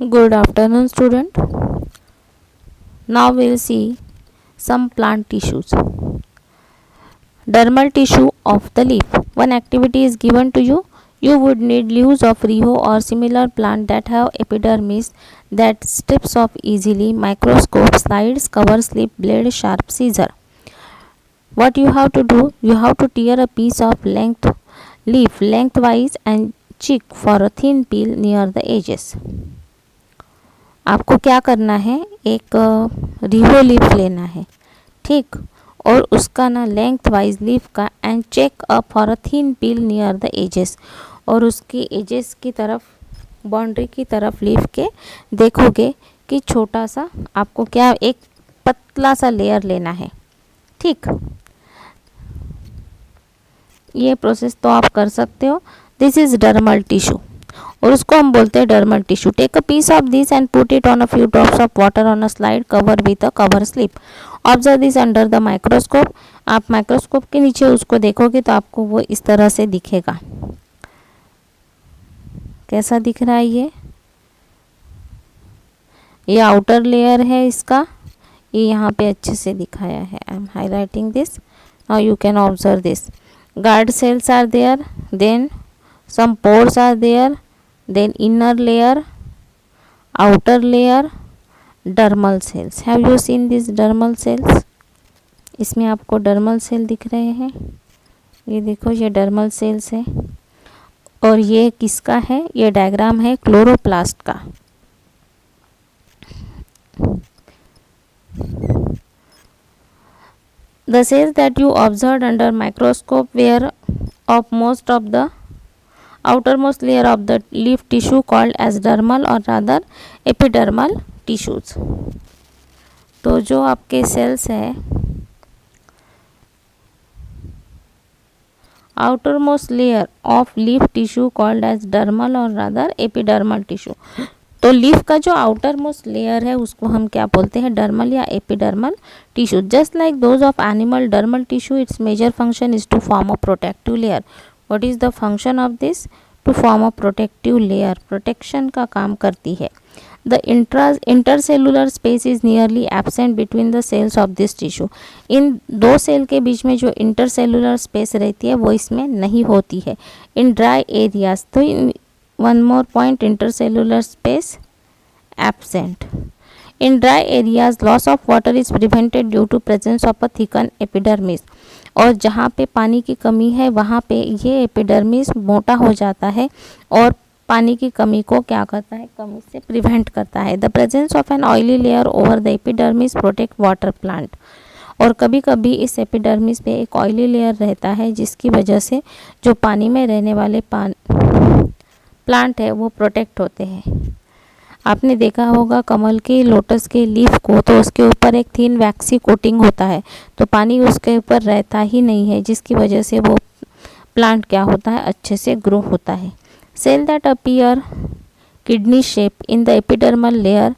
Good afternoon, student. Now we'll see some plant tissues. Dermal tissue of the leaf. One activity is given to you. You would need leaves of riho or similar plant that have epidermis that strips off easily. Microscope, slides, cover slip, blade, sharp scissor. What you have to do? You have to tear a piece of leaf lengthwise and cheek for a thin peel near the edges. आपको क्या करना है, एक रिहो leaf लेना है, ठीक, और उसका ना लेंथ वाइज लीफ का end check up for a thin peel near the edges, और उसकी एजेस की तरफ, बाउंड्री की तरफ लीफ के देखोगे कि छोटा सा आपको क्या एक पतला सा लेयर लेना है, ठीक। ये प्रोसेस तो आप कर सकते हो। दिस इज डर्मल टिश्यू और उसको हम बोलते हैं dermal tissue. Take a piece of this and put it on a few drops of water on a slide cover with a cover slip. Observe this under the microscope. आप microscope के नीचे उसको देखोगे तो आपको वो इस तरह से दिखेगा। कैसा दिख रहा है ये आउटर लेयर है इसका, ये यहाँ पे अच्छे से दिखाया है। I am highlighting this. Now you can observe this. Guard cells are there, then some pores are there, then inner layer, outer layer, dermal cells. Have you seen these dermal cells? इसमें आपको dermal cell दिख रहे हैं, ये देखो, ये dermal sales है। और ये किसका है? ये डायग्राम है क्लोरोप्लास्ट का। The cells that you observed under microscope were of most of the outermost layer of the leaf tissue called as dermal or rather epidermal tissues। तो जो आपके सेल्स है outermost layer of leaf tissue called as dermal or rather epidermal tissue। तो leaf का जो outer most layer है उसको हम क्या बोलते हैं? डर्मल या epidermal tissue. Just like those of animal, dermal tissue it's major function is to form a protective layer. What is the function of this? To form a protective layer, protection का काम करती है। The intercellular space is nearly absent between the cells of this tissue। इन दो cell के बीच में जो intercellular space रहती है वो इसमें नहीं होती है। इन ड्राई एरियाज, तो one more point, intercellular space absent. In dry areas, loss of water is prevented due to presence of a thickened epidermis। और जहाँ पे पानी की कमी है वहाँ पे ये एपिडर्मिस मोटा हो जाता है और पानी की कमी को क्या करता है? कमी से प्रिवेंट करता है। The presence of an oily layer over the epidermis protect water plant. और कभी कभी इस एपिडर्मिस पे एक ऑयली लेयर रहता है जिसकी वजह से जो पानी में रहने वाले प्लांट है वो प्रोटेक्ट होते हैं। आपने देखा होगा कमल के, लोटस के लीफ को, तो उसके ऊपर एक थिन वैक्सी कोटिंग होता है, तो पानी उसके ऊपर रहता ही नहीं है, जिसकी वजह से वो प्लांट क्या होता है? अच्छे से ग्रो होता है। Cell that appear kidney shape in the epidermal layer.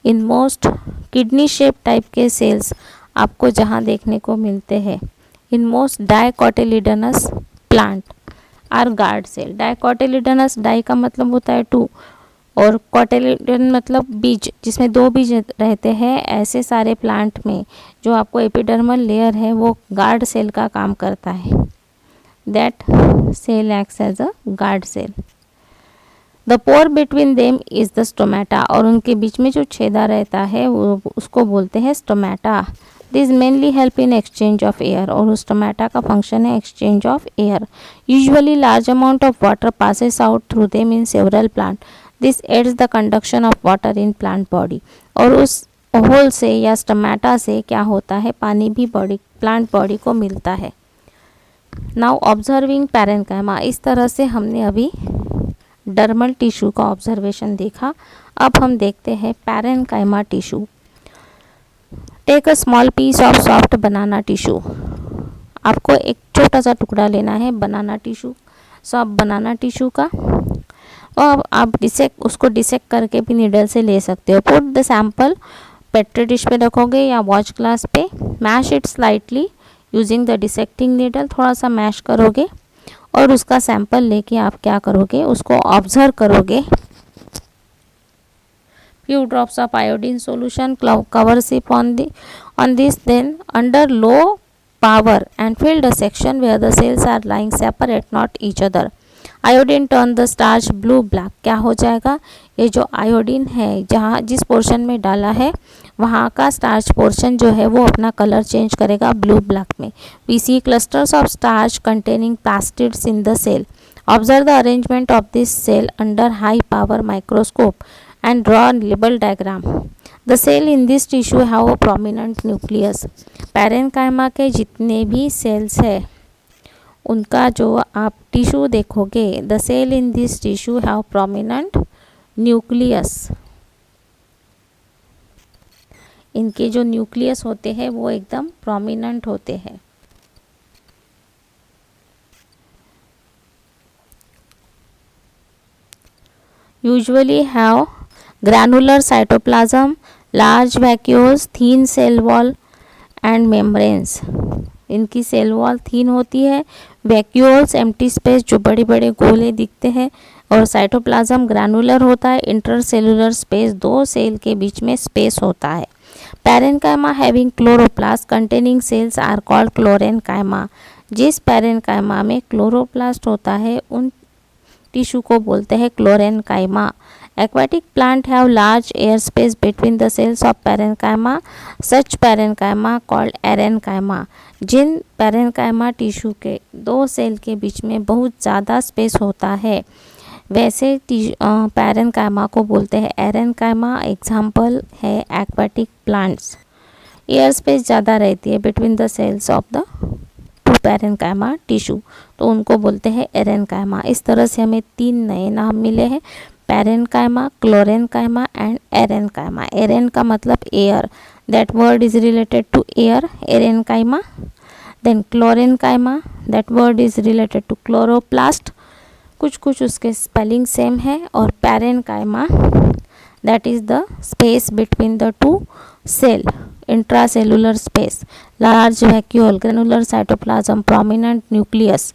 In most kidney shape type के सेल्स आपको जहाँ देखने को मिलते हैं, in most dicotyledonous plant are guard cell. Dicotyledonous, di का मतलब होता है टू, और कोटिलिडन मतलब बीज, जिसमें दो बीज रहते हैं। ऐसे सारे प्लांट में जो आपको एपिडर्मल लेयर है वो गार्ड सेल का काम करता है। That cell acts as a guard cell. The pore between them is the stomata. और उनके बीच में जो छेदा रहता है वो उसको बोलते हैं stomata. This mainly help in exchange of air. और उस स्टोमेटा का फंक्शन है exchange of air. Usually large amount of water passes out through them in several plant. This aids the conduction of water in plant body. और उस whole से या stomata से क्या होता है? पानी भी प्लांट बॉडी को मिलता है। Now observing parenchyma. इस तरह से हमने अभी डर्मल टिश्यू का ऑब्जर्वेशन देखा। अब हम देखते हैं parenchyma tissue. Take a small piece of soft banana tissue. आपको एक छोटा सा टुकड़ा लेना है banana tissue, soft banana tissue का, और आप उसको डिसेक्ट करके भी नीडल से ले सकते हो। Put the sample petri dish पे रखोगे या वॉच ग्लास पे। Mash it slightly using the dissecting needle. थोड़ा सा मैश करोगे और उसका सैंपल लेके आप क्या करोगे, उसको ऑब्जर्व करोगे। Few drops of iodine solution cover sip on this, then under low power and fill the section where the cells are lying separate, not each other. Iodine turn the starch blue black. क्या हो जाएगा, ये जो iodine है जहाँ जिस portion में डाला है वहाँ का स्टार्च पोर्शन जो है वो अपना कलर चेंज करेगा ब्लू ब्लैक में। We see clusters of starch containing plastids in the cell. Observe the arrangement of this cell under high power microscope and draw a label diagram. The cell in this tissue have a prominent nucleus. Parenchyma के जितने भी sales है उनका जो आप tissue देखोगे, the cell in this tissue have prominent nucleus. इनके जो न्यूक्लियस होते हैं वो एकदम प्रोमिनेंट होते हैं। Usually have granular cytoplasm, large vacuoles, thin cell wall and membranes. इनकी सेल वॉल थीन होती है, वैक्यूल्स एम्प्टी स्पेस जो बड़े बड़े गोले दिखते हैं, और साइटोप्लाज्म ग्रैनुलर होता है। इंटरसेलुलर स्पेस, दो सेल के बीच में स्पेस होता है। Parenchyma having chloroplast containing cells are called chlorenchyma. जिस पैरेन्काइमा में क्लोरोप्लास्ट होता है उन टिश्यू को बोलते हैं क्लोरेन्काइमा। Aquatic plant have large air space between the cells of parenchyma. Such parenchyma called erenchyma. Jin parenchyma tissue के दो सेल के बीच में बहुत ज़्यादा स्पेस होता है वैसे पैरेन्काइमा को बोलते हैं एरेन्काइमा। एग्जाम्पल है एक्वाटिक प्लांट्स। एयर स्पेस ज़्यादा रहती है between the cells of the two parenchyma tissue, तो उनको बोलते हैं एरेन्काइमा। इस तरह से हमें 3 नए नाम मिले हैं, पैरेन्काइमा, क्लोरेन्काइमा एंड एरेन्काइमा। एरेन का मतलब air, that word is related to air, aerenchyma. Then chlorenchyma, that word is related to chloroplast, कुछ कुछ उसके स्पेलिंग सेम है। और parenchyma that is the space between the two cell, intracellular space, large vacuole, granular cytoplasm, prominent nucleus,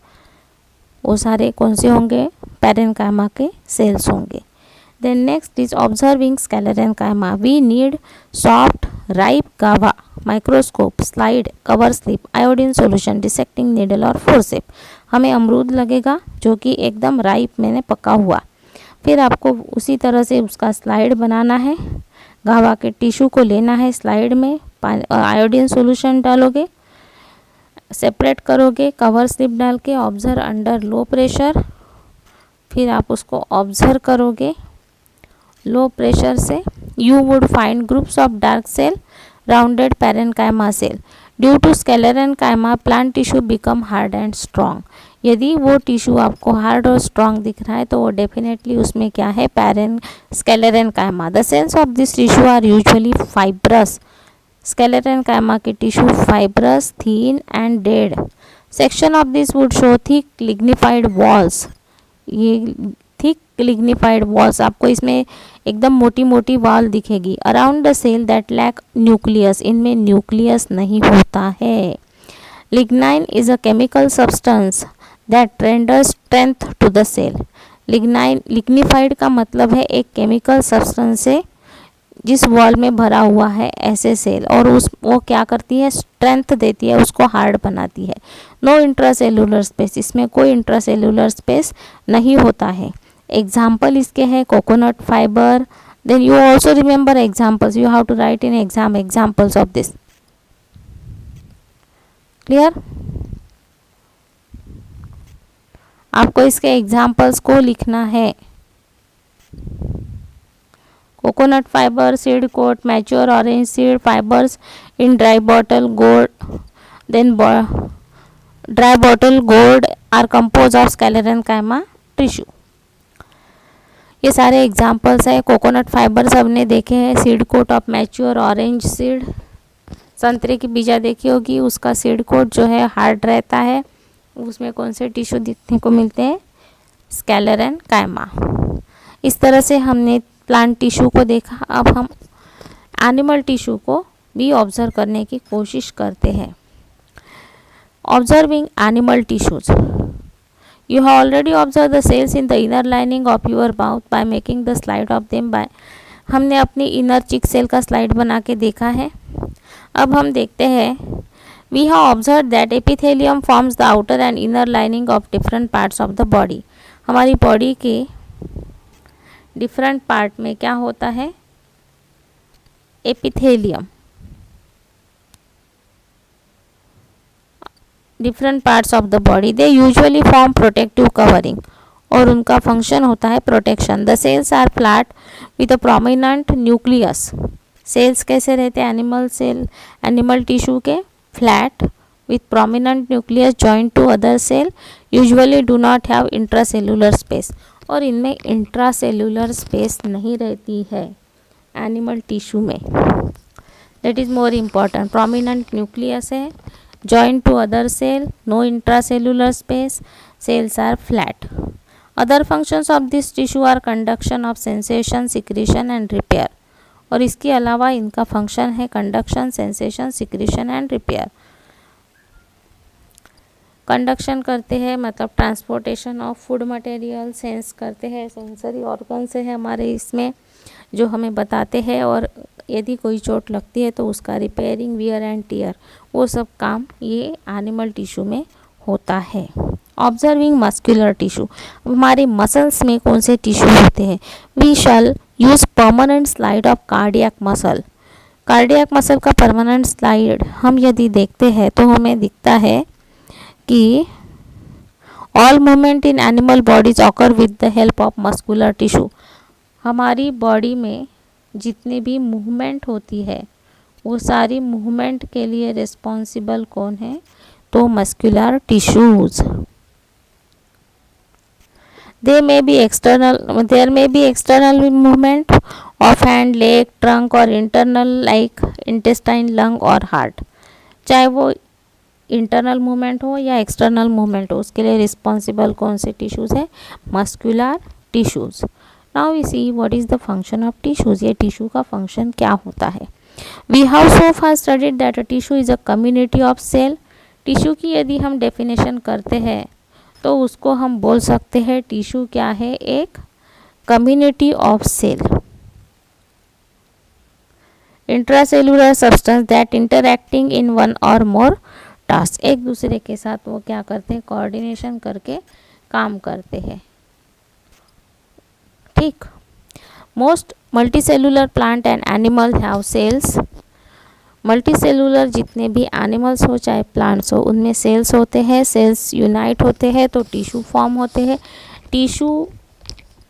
वो सारे कौन से होंगे, पैरेन्काइमा के सेल्स होंगे। Then next is observing sclerenchyma. We need soft ripe guava, microscope, slide, cover slip, iodine solution, dissecting needle और forceps. हमें अमरूद लगेगा जो कि एकदम राइप मैंने पका हुआ, फिर आपको उसी तरह से उसका स्लाइड बनाना है। गावा के टिश्यू को लेना है, स्लाइड में आयोडीन सॉल्यूशन डालोगे, सेपरेट करोगे, कवर स्लिप डाल के, ऑब्जर्व अंडर लो प्रेशर, फिर आप उसको ऑब्जर्व करोगे लो प्रेशर से। You would find groups of dark cell rounded parenchyma cell. Due to sclerenchyma plant tissue become hard and strong. यदि वो टिश्यू आपको हार्ड और स्ट्रॉन्ग दिख रहा है तो वो डेफिनेटली उसमें क्या है, sclerenchyma. The cells of this tissue are usually fibrous. Sclerenchyma के tissue fibrous, thin and dead. Section of this wood show thick lignified walls. ये थिक लिग्निफाइड वॉल्स, आपको इसमें एकदम मोटी मोटी वॉल दिखेगी। Around the cell that lack nucleus, इनमें nucleus नहीं होता है। Lignin is a chemical substance that renders strength to the cell. Lignin, lignified का मतलब है एक केमिकल सब्सटेंस है जिस वॉल में भरा हुआ है ऐसे सेल, और वो क्या करती है, स्ट्रेंथ देती है, उसको हार्ड बनाती है। नो इंट्रासेलुलर स्पेस, इसमें कोई इंट्रासेलुलर स्पेस नहीं होता है। एग्जाम्पल इसके हैं coconut fibre. Then you also remember examples, you have to write in exam examples of this. Clear? आपको इसके एग्जाम्पल्स को लिखना है। Coconut fibre, seed coat, mature orange seed fibres in dry bottle gourd, then dry bottle gourd are compose of sclerenchyma tissue. ये सारे examples है। Coconut fibre सबने देखे हैं, seed coat of mature orange seed, संतरे की बीजा देखी होगी, उसका सीड कोट जो है हार्ड रहता है, उसमें कौन से टिश्यू देखने को मिलते हैं, स्केलेरेन्काइमा। इस तरह से हमने प्लांट टिश्यू को देखा। अब हम एनिमल टिश्यू को भी ऑब्जर्व करने की कोशिश करते हैं। Observing animal tissues, You have already observed the cells in the inner lining of your mouth by making the slide of them by. हमने अपनी इनर चिक सेल का स्लाइड बना के देखा है। अब हम देखते हैं We have observed that epithelium forms the outer and inner lining of different parts of the body. हमारी बॉडी के डिफरेंट पार्ट में क्या होता है? Epithelium, different parts of the body, they usually form protective covering, और उनका function होता है protection. The cells are flat with a prominent nucleus. सेल्स कैसे रहते हैं एनिमल सेल, एनिमल टिश्यू के? Flat with prominent nucleus joined to other cell, usually do not have intracellular space, और इनमें इंट्रासेल्यूलर स्पेस नहीं रहती है एनिमल टिश्यू में। That is more important. Prominent nucleus है, joined to other cell, no intracellular space, cells are flat. Other functions of this tissue are conduction of sensation, secretion and repair, और इसके अलावा इनका function है conduction, sensation, secretion and repair. Conduction करते हैं मतलब transportation of food material, sense करते हैं, सेंसरी ऑर्गन से है हमारे इसमें जो हमें बताते हैं, और यदि कोई चोट लगती है तो उसका रिपेयरिंग, वियर एंड टीयर, वो सब काम ये एनिमल टिश्यू में होता है। ऑब्जर्विंग मस्कुलर टिश्यू, हमारे मसल्स में कौन से टिश्यू होते हैं? We shall use permanent slide of cardiac muscle. Cardiac muscle का परमानेंट स्लाइड हम यदि देखते हैं तो हमें दिखता है कि all movement in animal bodies occur with the help of muscular tissue. हमारी बॉडी में जितनी भी मूवमेंट होती है वो सारी मूवमेंट के लिए रिस्पॉन्सिबल कौन है? तो muscular tissues. There may be external movement of hand, leg, trunk और internal like intestine, lung और heart। चाहे वो इंटरनल मूवमेंट हो या एक्सटर्नल मूवमेंट हो, उसके लिए रिस्पॉन्सिबल कौन से टिश्यूज़ है? Muscular tissues. Now we see what is the function of tissues. ये टिश्यू का फंक्शन क्या होता है? We have so far studied that a tissue is a community of cell. Tissue की यदि हम डेफिनेशन करते हैं तो उसको हम बोल सकते हैं टिश्यू क्या है? एक community of cell, intracellular substance that interacting in one or more task. एक दूसरे के साथ वो क्या करते हैं? कोऑर्डिनेशन करके काम करते हैं। ठीक। Most multicellular plant and animal have cells. Multicellular जितने भी एनिमल्स हो चाहे प्लांट्स हो उनमें सेल्स होते हैं। सेल्स यूनाइट होते हैं तो टिश्यू फॉर्म होते हैं। Tissue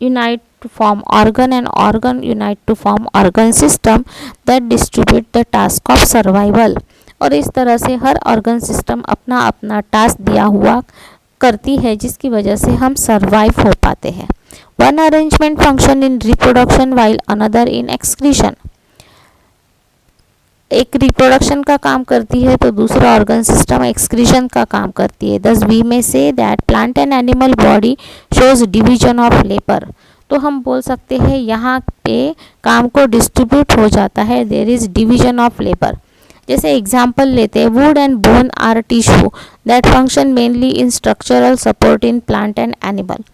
unite to form organ and organ unite to form organ system that distribute the task of survival. और इस तरह से हर ऑर्गन सिस्टम अपना अपना टास्क दिया हुआ करती है जिसकी वजह से हम सर्वाइव हो पाते हैं। One arrangement function in reproduction while another in excretion. एक रिप्रोडक्शन का काम करती है तो दूसरा ऑर्गन सिस्टम एक्सक्रीशन का काम करती है। दस वी में say that plant and animal body shows division of labour. तो हम बोल सकते हैं यहाँ पे काम को डिस्ट्रीब्यूट हो जाता है, there is division of labour. जैसे एग्जाम्पल लेते हैं, wood and bone are tissue that function mainly in structural support in plant and animal.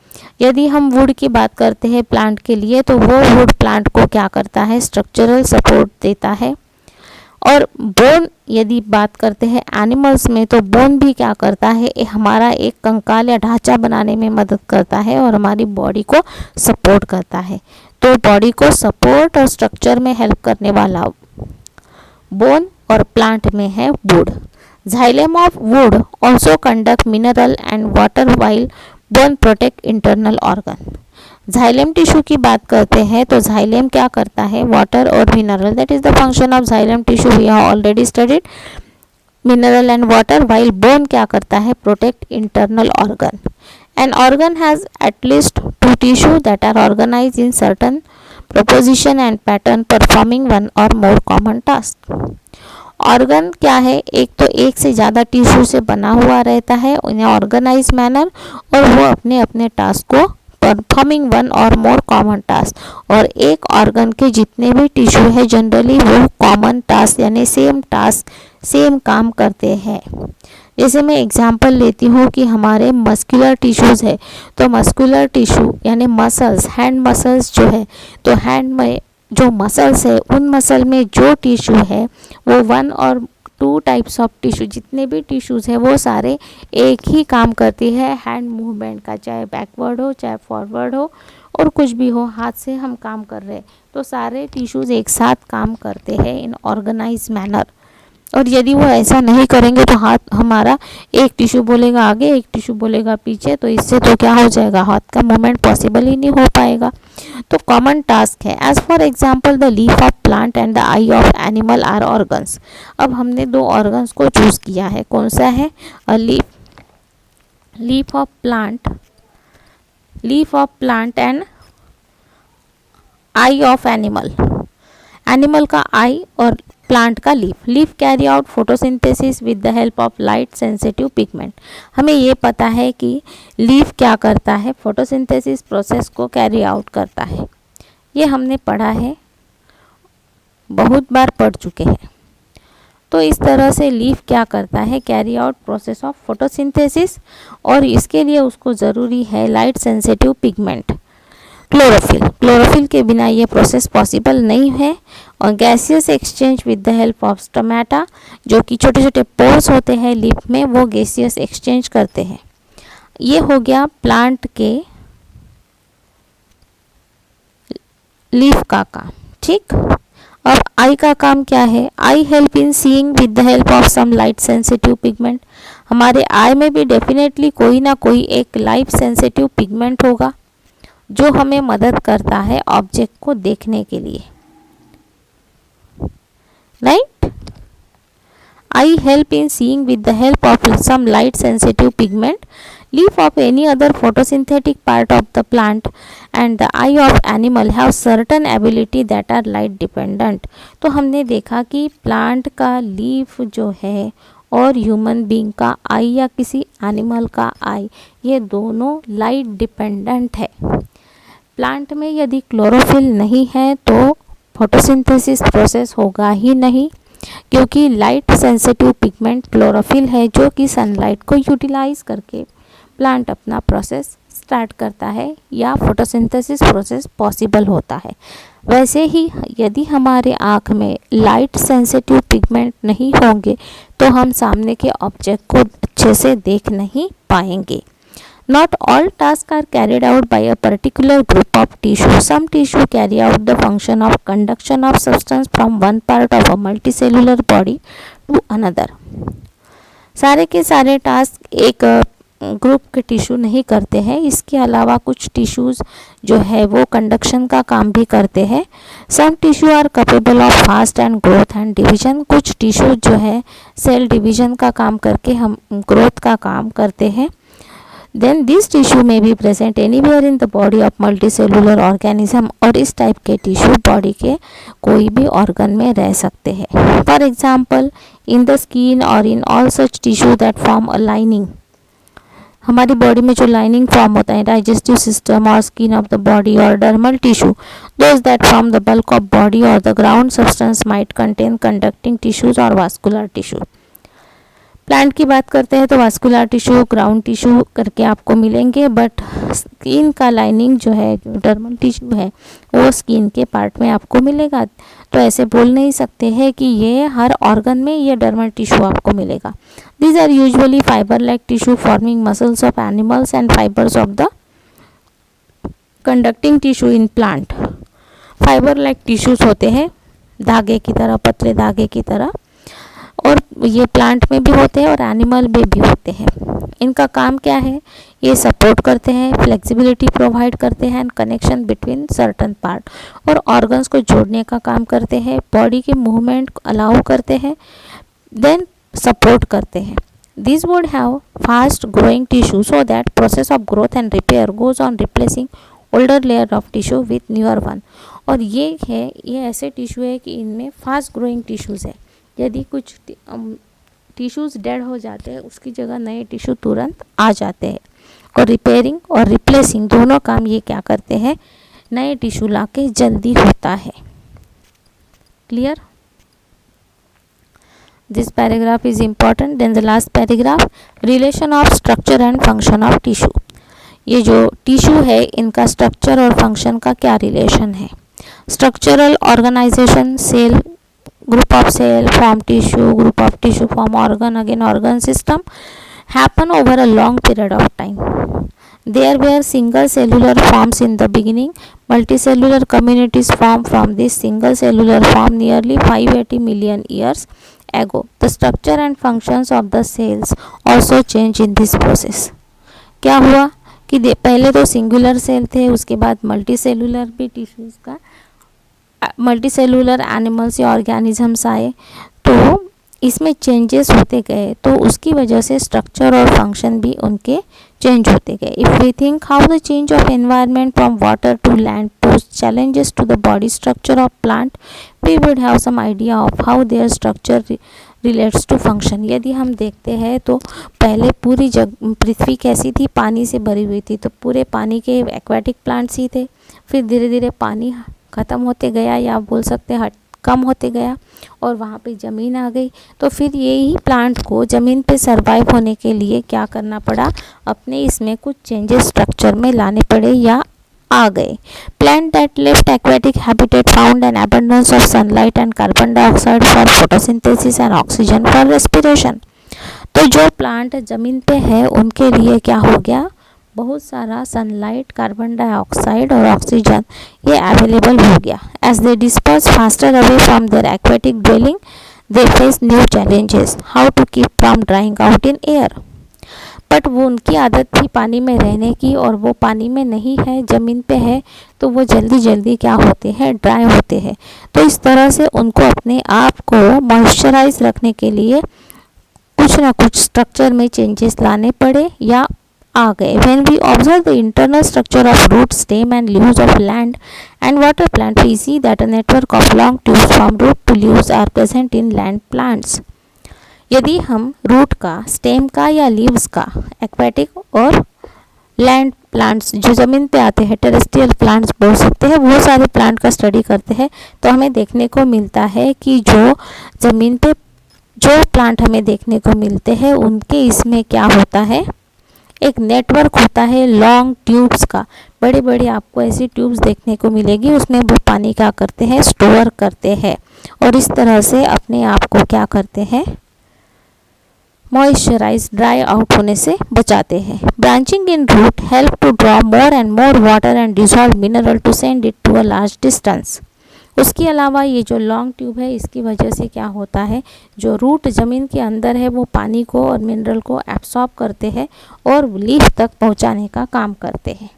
यदि हम वुड की बात करते हैं प्लांट के लिए तो वो वुड प्लांट को क्या करता है? स्ट्रक्चरल सपोर्ट देता है। और बोन यदि बात करते हैं एनिमल्स में तो बोन भी क्या करता है? हमारा एक कंकाल या ढांचा बनाने में मदद करता है और हमारी बॉडी को सपोर्ट करता है। तो बॉडी को सपोर्ट और स्ट्रक्चर में हेल्प करने वाला बोन और प्लांट में है would. Xylem of wood also conduct mineral and water while bone protect internal organ। Xylem tissue की बात करते हैं तो xylem क्या करता है? वाटर और mineral, that is the function of xylem tissue we have already studied. Mineral and water, while bone क्या करता है? Protect internal organ. An organ has at least two tissue that are organized in certain proposition and pattern performing one or more common task। Organ क्या है? एक तो एक से ज़्यादा टिश्यू से बना हुआ रहता है उन्हें ऑर्गेनाइज मैनर, और वो अपने अपने टास्क को performing one or more common task. और एक ऑर्गन के जितने भी टिश्यू है जनरली वो कॉमन टास्क यानी सेम टास्क सेम काम करते हैं। जैसे मैं एग्जांपल लेती हूँ कि हमारे मस्कुलर टिश्यूज़ है, तो मस्कुलर टिश्यू यानी मसल्स, हैंड मसल्स जो है, तो हैंड में जो मसल्स है उन मसल में जो टिश्यू है वो 1 और 2 टाइप्स ऑफ टिश्यू, जितने भी टिश्यूज़ है वो सारे एक ही काम करती है हैंड मूवमेंट का, चाहे बैकवर्ड हो चाहे फॉरवर्ड हो और कुछ भी हो, हाथ से हम काम कर रहे हैं तो सारे टिश्यूज़ एक साथ काम करते हैं इन ऑर्गेनाइज मैनर। और यदि वो ऐसा नहीं करेंगे तो हाथ हमारा एक टिश्यू बोलेगा आगे एक टिश्यू बोलेगा पीछे, तो इससे तो क्या हो जाएगा, हाथ का मूवमेंट पॉसिबल ही नहीं हो पाएगा। तो कॉमन टास्क है, as for example the leaf of plant and the eye of animal are organs. अब हमने 2 ऑर्गन्स को चूज किया है, कौन सा है, leaf of plant and I of animal, animal का आई और प्लांट का leaf carry out photosynthesis with the help of light sensitive pigment. हमें ये पता है कि लीफ क्या करता है, फोटोसिंथेसिस प्रोसेस को कैरी आउट करता है, ये हमने पढ़ा है, बहुत बार पढ़ चुके हैं। तो इस तरह से लीफ क्या करता है, carry out process of photosynthesis, और इसके लिए उसको ज़रूरी है लाइट सेंसिटिव पिगमेंट क्लोरोफिल के बिना ये प्रोसेस पॉसिबल नहीं है। और gaseous exchange with the help of stomata, जो कि छोटे छोटे पोर्स होते हैं लीफ में, वो गैसियस एक्सचेंज करते हैं। ये हो गया प्लांट के लीफ का काम, ठीक। अब आई का काम क्या है, eye help in seeing with the help of some light sensitive pigment. हमारे आई में भी डेफिनेटली कोई ना कोई एक लाइट सेंसिटिव पिगमेंट होगा जो हमें मदद करता है ऑब्जेक्ट को देखने के लिए, right. Eye help in seeing with the help of some light sensitive pigment, leaf of any other photosynthetic part of the plant and the eye of animal have certain ability that are light dependent। तो हमने देखा कि plant का leaf जो है और human being का आई या किसी एनिमल का आई, ये दोनों लाइट डिपेंडेंट है। प्लांट में यदि क्लोरोफिल नहीं है तो फोटोसिंथेसिस प्रोसेस होगा ही नहीं, क्योंकि लाइट सेंसिटिव पिगमेंट क्लोरोफिल है जो कि सनलाइट को यूटिलाइज करके प्लांट अपना प्रोसेस स्टार्ट करता है या फोटोसिंथेसिस प्रोसेस पॉसिबल होता है। वैसे ही यदि हमारे आँख में लाइट सेंसिटिव पिगमेंट नहीं होंगे तो हम सामने के ऑब्जेक्ट को अच्छे से देख नहीं पाएंगे। Not all tasks are carried out by a particular group of tissue. Some tissue carry out the function of conduction of substance from one part of a multicellular body to another. सारे के सारे task एक group के tissue नहीं करते हैं, इसके अलावा कुछ टिश्यूज़ जो है वो कंडक्शन का काम भी करते हैं। Some tissue are capable of fast and growth and division, कुछ टिश्यू जो है सेल डिवीजन का काम करके हम ग्रोथ का काम करते हैं। देन दिस टिश्यू में be present anywhere in the body of multicellular organism, और इस टाइप के टिश्यू बॉडी के कोई भी ऑर्गन में रह सकते हैं। For example in the skin और in all such tissue that form a lining, हमारी बॉडी में जो लाइनिंग फॉर्म होता है, डाइजेस्टिव सिस्टम और स्किन ऑफ द बॉडी और dermal tissue, those that form the bulk of body और the ground substance might contain conducting tissues और vascular tissue. Plant की बात करते हैं तो वास्कुलर टिश्यू, ग्राउंड टिश्यू करके आपको मिलेंगे, बट स्किन का लाइनिंग जो है, जो डर्मल टिश्यू है, वो स्किन के पार्ट में आपको मिलेगा। तो ऐसे बोल नहीं सकते हैं कि ये हर ऑर्गन में ये डर्मल टिश्यू आपको मिलेगा। These are usually fibre like tissue forming muscles of animals and fibres of the conducting tissue in plant. Fibre like tissues होते हैं, धागे की तरह, पतले धागे की तरह, और ये प्लांट में भी होते हैं और एनिमल में भी होते हैं। इनका काम क्या है, ये सपोर्ट करते हैं, फ्लेक्सिबिलिटी प्रोवाइड करते हैं, कनेक्शन बिटवीन सर्टन पार्ट, और ऑर्गन्स को जोड़ने का काम करते हैं, बॉडी के मूवमेंट को अलाउ करते हैं, देन सपोर्ट करते हैं। This would have fast growing tissue so that process of growth and repair goes on replacing older layer of tissue with newer one. और ये ऐसे टिश्यू है कि इनमें फास्ट ग्रोइंग टिश्यूज़ है। यदि कुछ टिश्यूज़ डेड हो जाते हैं, उसकी जगह नए टिश्यू तुरंत आ जाते हैं, और रिपेयरिंग और रिप्लेसिंग दोनों काम ये क्या करते हैं, नए टिश्यू लाके जल्दी होता है। Clear. This paragraph is important. Then the last paragraph, relation of structure and function of tissue. ये जो टिश्यू है इनका स्ट्रक्चर और फंक्शन का क्या रिलेशन है. Structural organisation, cell, group of cell form tissue, group of tissue form organ, again organ system happen over a long period of time. There were single cellular forms in the beginning. Multicellular communities formed from this single cellular form nearly 580 million years ago. The structure and functions of the cells also change in this process. क्या हुआ कि पहले तो singular cell थे, उसके बाद multi cellular भी tissues का मल्टी सेलुलर एनिमल्स या ऑर्गेनिजम्स आए, तो इसमें चेंजेस होते गए, तो उसकी वजह से स्ट्रक्चर और फंक्शन भी उनके चेंज होते गए. If we think how the change of environment from water to land pose challenges to the body structure of plant, we would have some idea of how their structure relates to function. यदि हम देखते हैं तो पहले पूरी पृथ्वी कैसी थी, पानी से भरी हुई थी, तो पूरे पानी के एक्वाटिक प्लांट्स ही थे. फिर धीरे धीरे पानी ख़त्म होते गया, या आप बोल सकते हैं कम होते गया, और वहाँ पे ज़मीन आ गई. तो फिर यही प्लांट को ज़मीन पे सरवाइव होने के लिए क्या करना पड़ा, अपने इसमें कुछ चेंजेस स्ट्रक्चर में लाने पड़े या आ गए. Plant that left aquatic habitat found an abundance of sunlight and carbon dioxide for photosynthesis and oxygen for respiration. तो जो प्लांट ज़मीन पे है उनके लिए क्या हो गया, बहुत सारा सनलाइट, कार्बन डाइऑक्साइड और ऑक्सीजन ये अवेलेबल हो गया. As they disperse faster away from their aquatic dwelling, they face new challenges, how to keep from drying out in air. But वो उनकी आदत थी पानी में रहने की, और वो पानी में नहीं है, ज़मीन पे है, तो वो जल्दी जल्दी क्या होते हैं, ड्राई होते हैं. तो इस तरह से उनको अपने आप को मॉइस्चराइज रखने के लिए कुछ ना कुछ स्ट्रक्चर में चेंजेस लाने पड़े या आ गए. When we observe the internal structure of root, stem and leaves of land and water plant, we see that a network of long tubes from root to leaves are present in land plants. यदि हम root का, stem का या leaves का, aquatic और land plants जो ज़मीन पे आते हैं, टेरेस्ट्रियल प्लांट्स बोल सकते हैं, वो सारे प्लांट का स्टडी करते हैं, तो हमें देखने को मिलता है कि जो ज़मीन पे जो प्लांट हमें देखने को मिलते हैं उनके इसमें क्या होता है, एक नेटवर्क होता है लॉन्ग ट्यूब्स का. बड़े बड़े आपको ऐसी ट्यूब्स देखने को मिलेगी, उसमें वो पानी क्या करते हैं, स्टोर करते हैं, और इस तरह से अपने आप को क्या करते हैं, मॉइस्चराइज, ड्राई आउट होने से बचाते हैं. Branching in root help to draw more and more water and dissolve mineral to send it to a large distance. उसके अलावा ये जो लॉन्ग ट्यूब है, इसकी वजह से क्या होता है, जो रूट ज़मीन के अंदर है वो पानी को और मिनरल को एब्सॉर्ब करते हैं और लीफ तक पहुंचाने का काम करते हैं.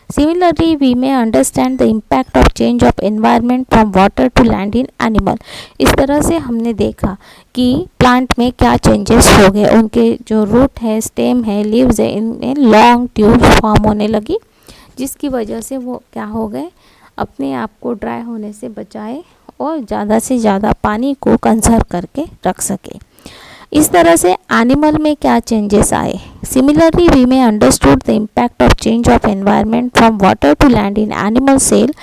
Similarly, we may understand the impact of change of environment from water to land in animal. इस तरह से हमने देखा कि प्लांट में क्या चेंजेस हो गए, उनके जो रूट है, स्टेम है, लीव्स है, इनमें लॉन्ग ट्यूब फॉर्म होने लगी, जिसकी वजह से वो क्या हो गए, अपने आप को ड्राई होने से बचाए और ज़्यादा से ज़्यादा पानी को कंजर्व करके रख सके. इस तरह से एनिमल में क्या चेंजेस आए. Similarly we may understood the impact of change of environment from water to land in animal cell.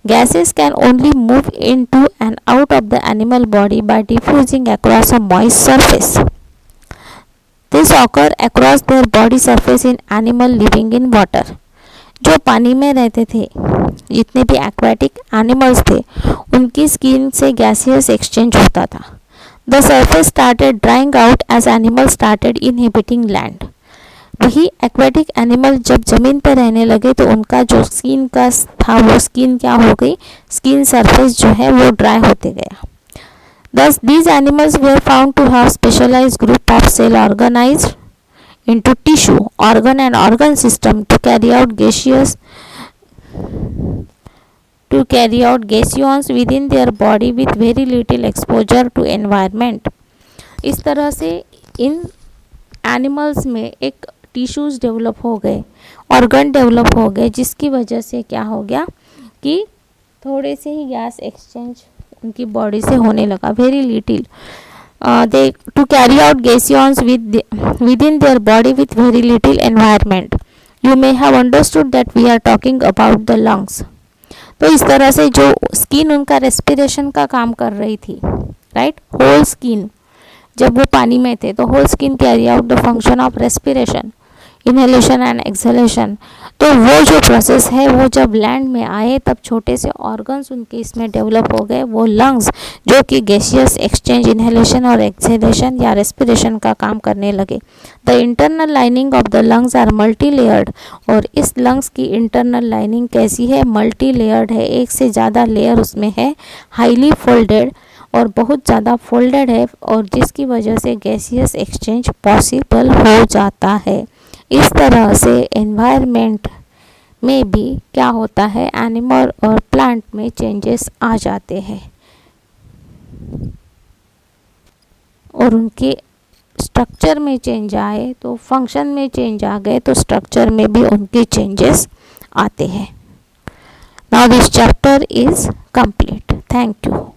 Gases can only move into and out of the animal body by diffusing across a moist surface. This occur across their body surface in animal living in water. जो पानी में रहते थे, जितने भी aquatic animals थे, उनकी skin से गैसियस एक्सचेंज होता था. The surface started drying out as animals started inhabiting land. वही एक्वेटिक एनिमल जब ज़मीन पर रहने लगे तो उनका जो स्किन का था वो स्किन क्या हो गई, स्किन सरफेस जो है वो ड्राई होते गया. Thus these animals were found to have specialized group of cell organized into tissue, organ and organ system to carry out gaseons within their body with very little exposure to environment. इस तरह से इन animals में एक tissues develop हो गए, organ develop हो गए, जिसकी वजह से क्या हो गया कि थोड़े से ही गैस एक्सचेंज उनकी बॉडी से होने लगा, very little. They to carry out gaseons within their body with very little environment. You may have understood that we are talking about the lungs. तो इस तरह से जो स्किन उनका रेस्पिरेशन का काम कर रही थी, राइट। होल स्किन, जब वो पानी में थे तो whole skin carry out the function of respiration, inhalation and exhalation. तो वो जो प्रोसेस है वो जब लैंड में आए तब छोटे से ऑर्गन्स उनके इसमें डेवलप हो गए, वो लंग्स जो कि गैसियस एक्सचेंज, इनहेलेशन और एक्सहेलेशन या रेस्पिरेशन का काम करने लगे। The internal lining of the lungs are multi layered, और इस लंग्स की इंटरनल लाइनिंग कैसी है, मल्टी लेयर्ड है, एक से ज़्यादा लेयर उसमें है, हाईली फोल्डेड और बहुत ज़्यादा फोल्डेड है, और जिसकी वजह से गैसियस एक्सचेंज पॉसिबल हो जाता है। इस तरह से एनवायरनमेंट में भी क्या होता है, एनिमल और प्लांट में चेंजेस आ जाते हैं और उनके स्ट्रक्चर में चेंज आए तो फंक्शन में चेंज आ गए तो स्ट्रक्चर में भी उनके चेंजेस आते हैं। Now this chapter is complete. Thank you.